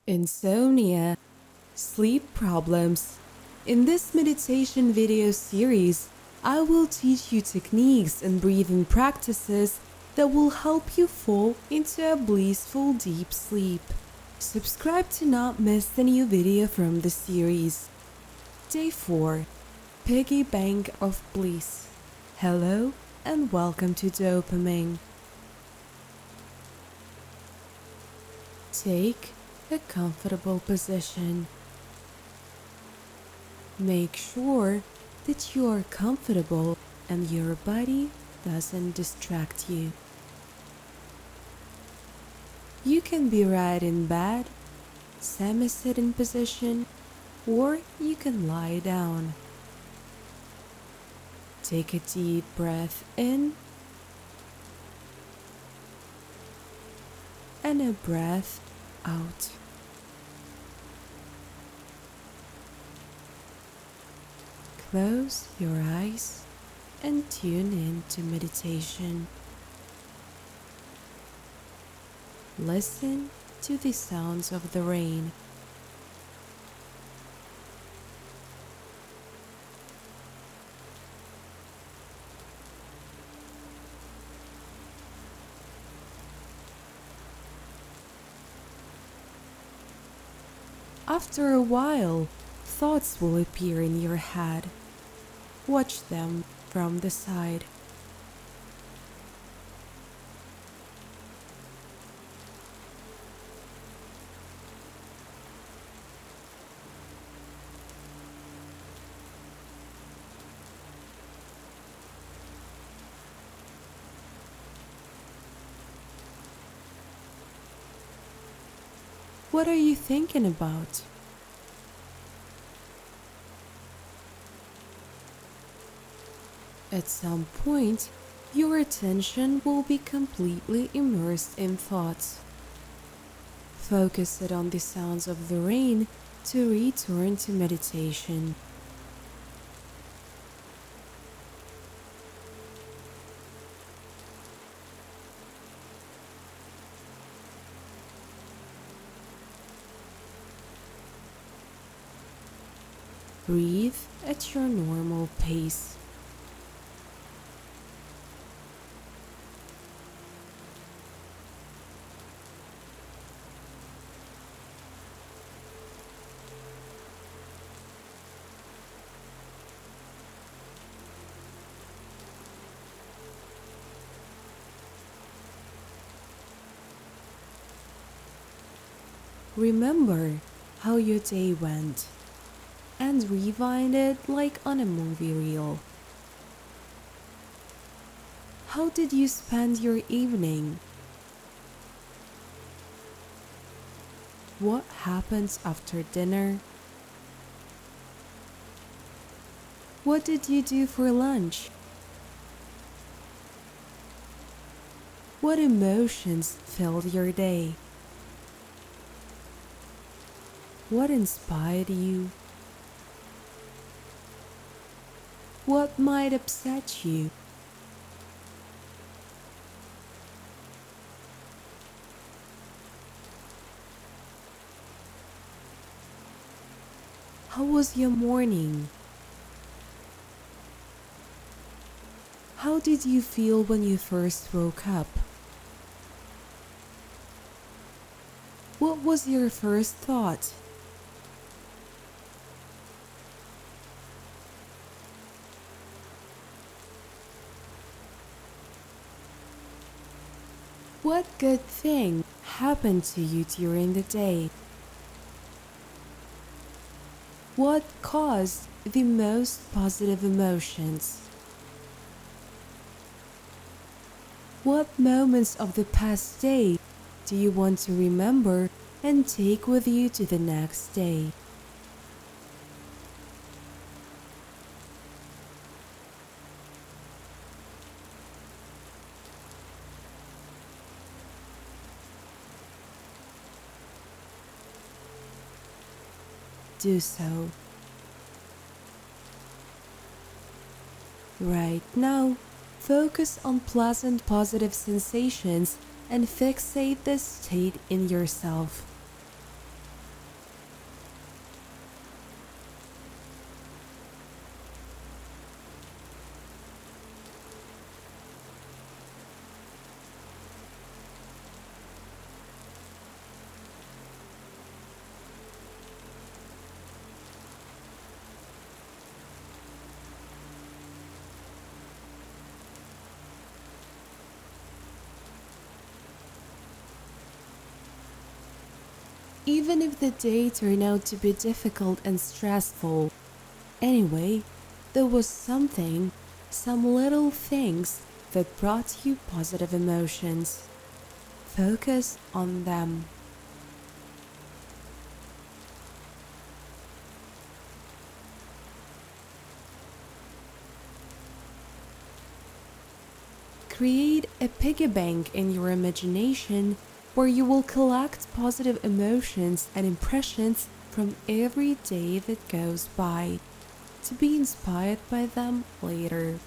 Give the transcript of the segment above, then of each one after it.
Insomnia, sleep problems. In this meditation video series, I will teach you techniques and breathing practices that will help you fall into a blissful deep sleep. Subscribe to not miss the new video from the series. Day 4. Piggy Bank of Bliss. Hello and welcome to Dopamine. Take a comfortable position. Make sure that you are comfortable and your body doesn't distract you. You can be right in bed, semi-sitting position, or you can lie down. Take a deep breath in and a breath out. Close your eyes and tune in to meditation. Listen to the sounds of the rain. After a while, thoughts will appear in your head. Watch them from the side. What are you thinking about? At some point, your attention will be completely immersed in thoughts. Focus it on the sounds of the rain to return to meditation. Breathe at your normal pace. Remember how your day went and rewind it like on a movie reel. How did you spend your evening? What happens after dinner? What did you do for lunch? What emotions filled your day? What inspired you? What might upset you? How was your morning? How did you feel when you first woke up? What was your first thought? What good thing happened to you during the day? What caused the most positive emotions? What moments of the past day do you want to remember and take with you to the next day? Do so. Right now, focus on pleasant positive sensations and fixate this state in yourself. even if the day turned out to be difficult and stressful. Anyway, there was something, some little things that brought you positive emotions. Focus on them. Create a piggy bank in your imagination where you will collect positive emotions and impressions from every day that goes by to be inspired by them later.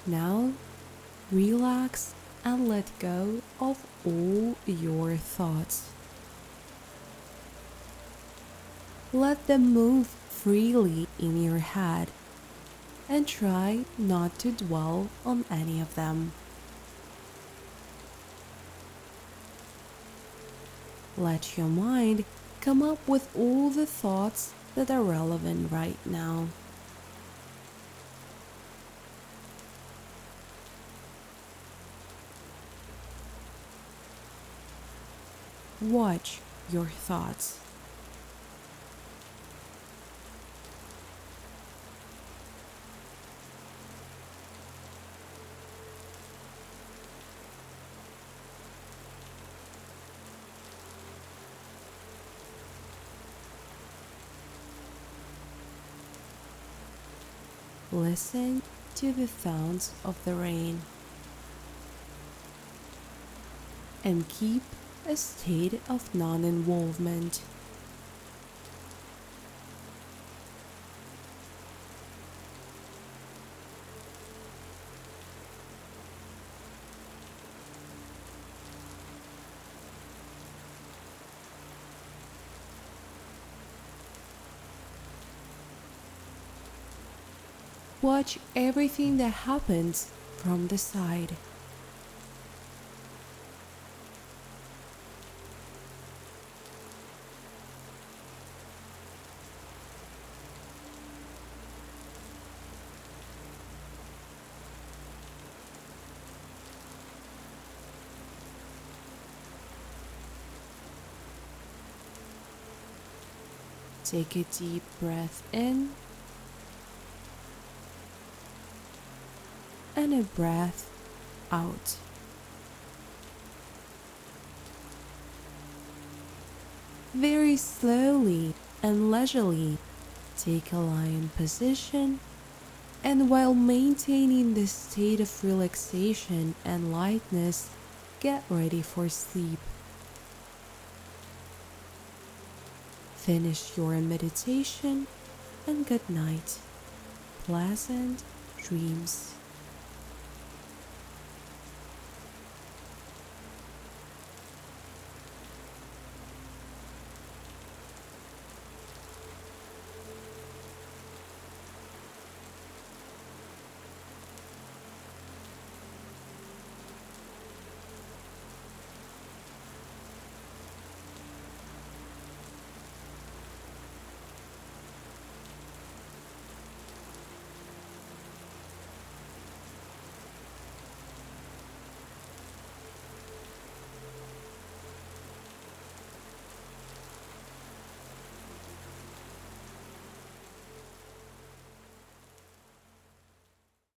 Now, relax and let go of all your thoughts. Let them move freely in your head and try not to dwell on any of them. Let your mind come up with all the thoughts that are relevant right now. Watch your thoughts. Listen to the sounds of the rain and keep a state of non-involvement. Watch everything that happens from the side. Take a deep breath in and a breath out. Very slowly and leisurely, take a lying position, and while maintaining the state of relaxation and lightness, get ready for sleep. Finish your meditation and good night. Pleasant dreams.